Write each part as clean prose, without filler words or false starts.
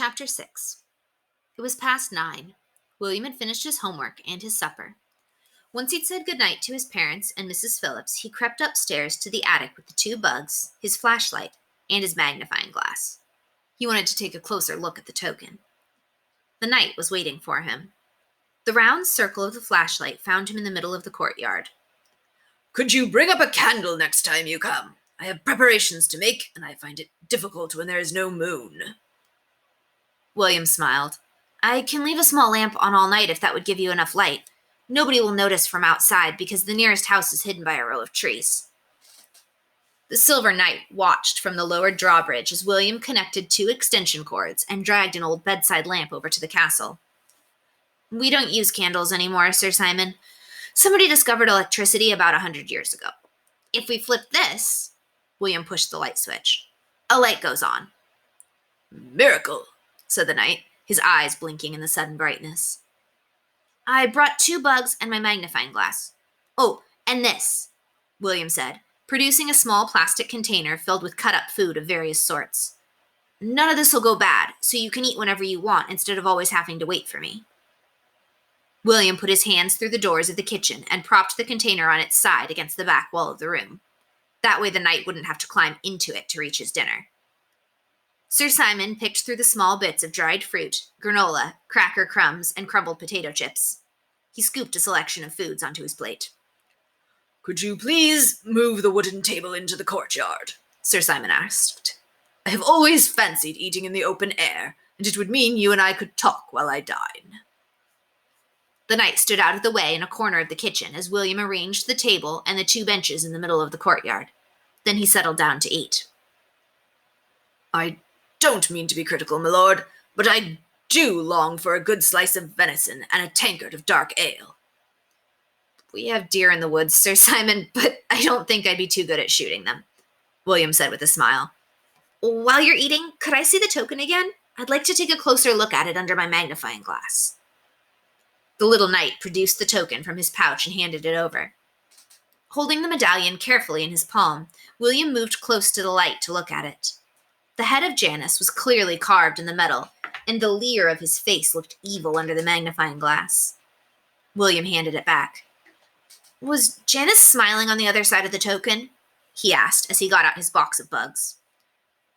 Chapter 6. It was past 9. William had finished his homework and his supper. Once he'd said goodnight to his parents and Mrs. Phillips, he crept upstairs to the attic with the 2 bugs, his flashlight, and his magnifying glass. He wanted to take a closer look at the token. The knight was waiting for him. The round circle of the flashlight found him in the middle of the courtyard. "Could you bring up a candle next time you come? I have preparations to make, and I find it difficult when there is no moon." William smiled. "I can leave a small lamp on all night if that would give you enough light. Nobody will notice from outside because the nearest house is hidden by a row of trees." The Silver Knight watched from the lowered drawbridge as William connected 2 extension cords and dragged an old bedside lamp over to the castle. "We don't use candles anymore, Sir Simon. Somebody discovered electricity about 100 years ago. If we flip this," William pushed the light switch, "a light goes on." "Miracle," said the knight, his eyes blinking in the sudden brightness. "I brought 2 bugs and my magnifying glass. Oh, and this," William said, producing a small plastic container filled with cut-up food of various sorts. "None of this will go bad, so you can eat whenever you want instead of always having to wait for me." William put his hands through the doors of the kitchen and propped the container on its side against the back wall of the room. That way the knight wouldn't have to climb into it to reach his dinner. Sir Simon picked through the small bits of dried fruit, granola, cracker crumbs, and crumbled potato chips. He scooped a selection of foods onto his plate. "Could you please move the wooden table into the courtyard?" Sir Simon asked. "I have always fancied eating in the open air, and it would mean you and I could talk while I dine." The knight stood out of the way in a corner of the kitchen as William arranged the table and the 2 benches in the middle of the courtyard. Then he settled down to eat. "I don't mean to be critical, my lord, but I do long for a good slice of venison and a tankard of dark ale." "We have deer in the woods, Sir Simon, but I don't think I'd be too good at shooting them," William said with a smile. "While you're eating, could I see the token again? I'd like to take a closer look at it under my magnifying glass." The little knight produced the token from his pouch and handed it over. Holding the medallion carefully in his palm, William moved close to the light to look at it. The head of Janus was clearly carved in the metal, and the leer of his face looked evil under the magnifying glass. William handed it back. "Was Janus smiling on the other side of the token?" he asked as he got out his box of bugs.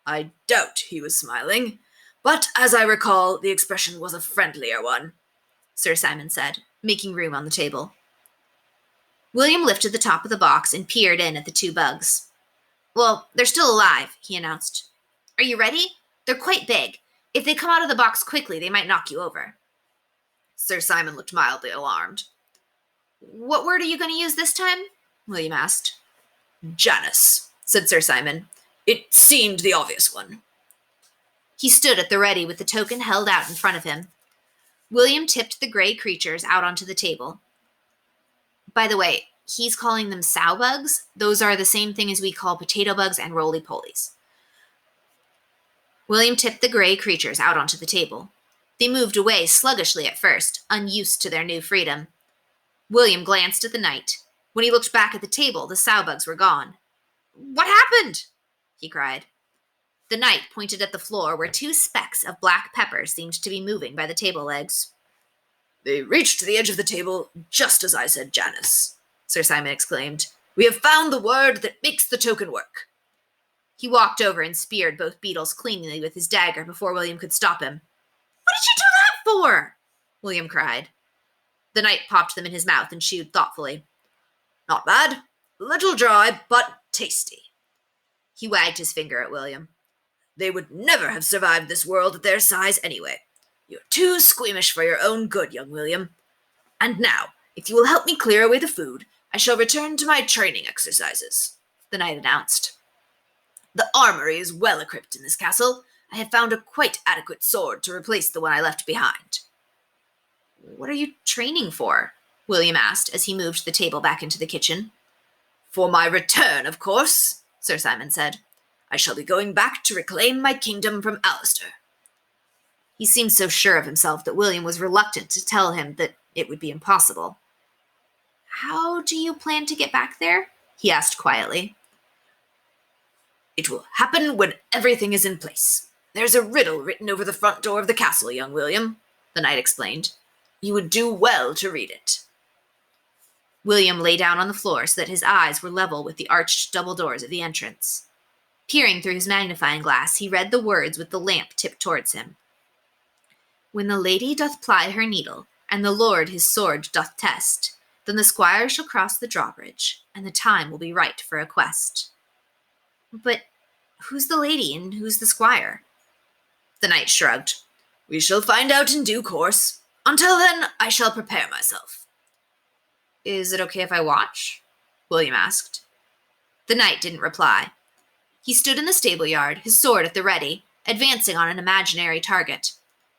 "I doubt he was smiling, but as I recall, the expression was a friendlier one," Sir Simon said, making room on the table. William lifted the top of the box and peered in at the 2 bugs. "Well, they're still alive," he announced. "Are you ready? They're quite big. If they come out of the box quickly, they might knock you over." Sir Simon looked mildly alarmed. "What word are you going to use this time?" William asked. "Janus," said Sir Simon. "It seemed the obvious one." He stood at the ready with the token held out in front of him. William tipped the gray creatures out onto the table. By the way, he's calling them sow bugs. Those are the same thing as we call potato bugs and roly-polies. William tipped the gray creatures out onto the table. They moved away sluggishly at first, unused to their new freedom. William glanced at the knight. When he looked back at the table, the sow bugs were gone. "What happened?" he cried. The knight pointed at the floor where 2 specks of black pepper seemed to be moving by the table legs. "They reached the edge of the table just as I said Janus," Sir Simon exclaimed. "We have found the word that makes the token work." He walked over and speared both beetles cleanly with his dagger before William could stop him. "What did you do that for?" William cried. The knight popped them in his mouth and chewed thoughtfully. "Not bad. A little dry, but tasty." He wagged his finger at William. "They would never have survived this world at their size anyway. You're too squeamish for your own good, young William. And now, if you will help me clear away the food, I shall return to my training exercises," the knight announced. "The armory is well equipped in this castle. I have found a quite adequate sword to replace the one I left behind." "What are you training for?" William asked as he moved the table back into the kitchen. "For my return, of course," Sir Simon said. "I shall be going back to reclaim my kingdom from Alistair." He seemed so sure of himself that William was reluctant to tell him that it would be impossible. "How do you plan to get back there?" he asked quietly. "It will happen when everything is in place. There's a riddle written over the front door of the castle, young William, the knight explained. You would do well to read it. William lay down on the floor so that his eyes were level with the arched double doors of the entrance. Peering through his magnifying glass, he read the words with the lamp tipped towards him. When the lady doth ply her needle, and the lord his sword doth test, then the squire shall cross the drawbridge, and the time will be right for a quest. But who's the lady and who's the squire? The knight shrugged. We shall find out in due course. Until then, I shall prepare myself. Is it okay if I watch? William asked. The knight didn't reply. He stood in the stable yard, his sword at the ready, advancing on an imaginary target.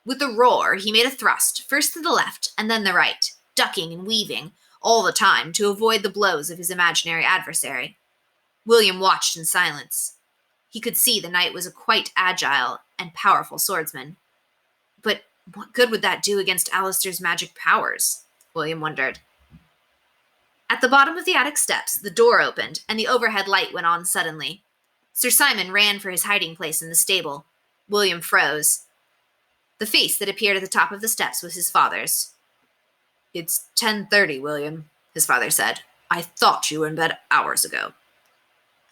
With a roar, he made a thrust, first to the left and then the right, ducking and weaving, all the time to avoid the blows of his imaginary adversary. William watched in silence. He could see the knight was a quite agile and powerful swordsman. But what good would that do against Alistair's magic powers? William wondered. At the bottom of the attic steps, the door opened, and the overhead light went on suddenly. Sir Simon ran for his hiding place in the stable. William froze. The face that appeared at the top of the steps was his father's. It's 10:30, William, his father said. I thought you were in bed hours ago.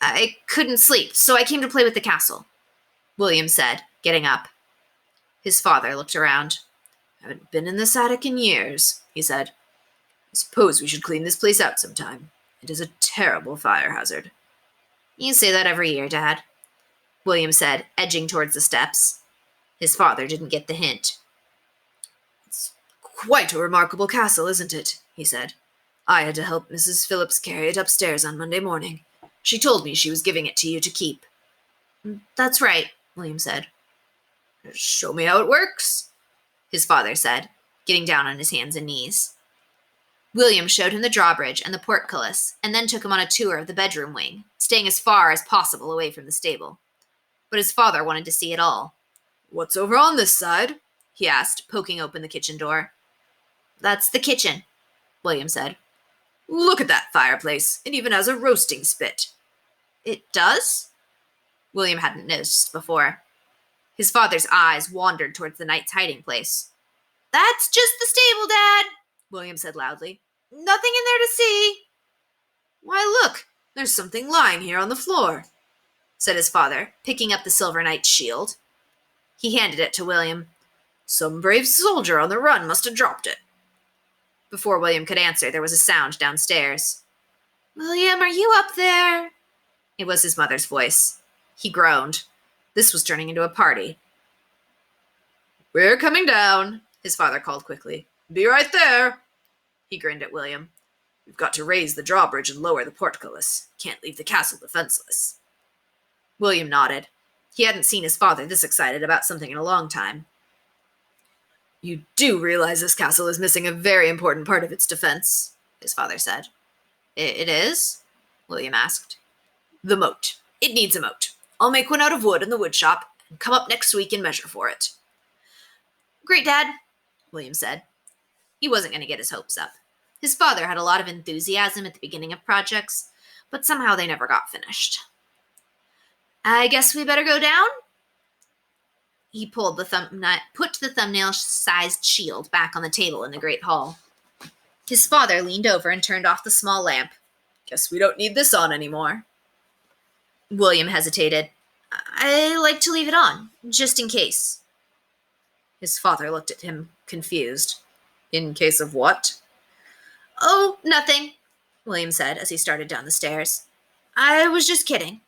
I couldn't sleep, so I came to play with the castle, William said, getting up. His father looked around. Haven't been in this attic in years, he said. I suppose we should clean this place out sometime. It is a terrible fire hazard. You say that every year, Dad, William said, edging towards the steps. His father didn't get the hint. It's quite a remarkable castle, isn't it? He said. I had to help Mrs. Phillips carry it upstairs on Monday morning. She told me she was giving it to you to keep. That's right, William said. Show me how it works, his father said, getting down on his hands and knees. William showed him the drawbridge and the portcullis, and then took him on a tour of the bedroom wing, staying as far as possible away from the stable. But his father wanted to see it all. What's over on this side? He asked, poking open the kitchen door. That's the kitchen, William said. Look at that fireplace. It even has a roasting spit. It does? William hadn't noticed before. His father's eyes wandered towards the knight's hiding place. That's just the stable, Dad, William said loudly. Nothing in there to see. Why, look, there's something lying here on the floor, said his father, picking up the silver knight's shield. He handed it to William. Some brave soldier on the run must have dropped it. Before William could answer, there was a sound downstairs. William, are you up there? It was his mother's voice. He groaned. This was turning into a party. We're coming down, his father called quickly. Be right there. He grinned at William. We've got to raise the drawbridge and lower the portcullis. Can't leave the castle defenseless. William nodded. He hadn't seen his father this excited about something in a long time. You do realize this castle is missing a very important part of its defense, his father said. It is? William asked. The moat. It needs a moat. I'll make one out of wood in the wood shop and come up next week and measure for it. Great, Dad, William said. He wasn't going to get his hopes up. His father had a lot of enthusiasm at the beginning of projects, but somehow they never got finished. I guess we better go down? He put the thumbnail-sized shield back on the table in the great hall. His father leaned over and turned off the small lamp. Guess we don't need this on anymore. William hesitated. I like to leave it on, just in case. His father looked at him, confused. In case of what? Oh, nothing, William said as he started down the stairs. I was just kidding.